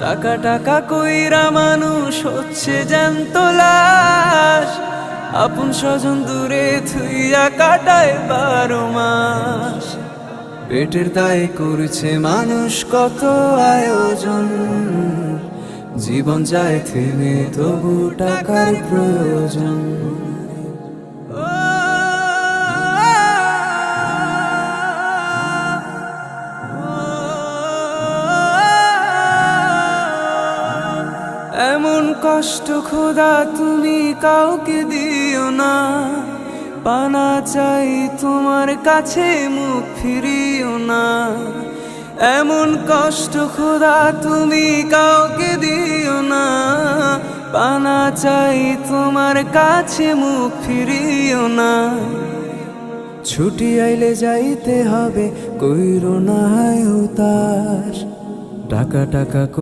টাকা টাকা কইরা মানুষ হচ্ছে জ্যান্ত লাশ, আপন স্বজন দূরে থুইয়া কাটায় 12 মাস। পেটের দায়ে করছে মানুষ কত আয়োজন, জীবন যায় থেমে তবু টাকার প্রয়োজন। এমন কষ্ট খোদা তুমি কাউকে দিও না, পানা চাই তোমার কাছে মুখ ফিরিও না। এমন কষ্ট খোদা তুমি কাউকে দিও না, পানা চাই তোমার কাছে মুখ ফিরিও না। ছুটি আইলে যাইতে হবে কইরো না হায় উতাস, টাকা টাকা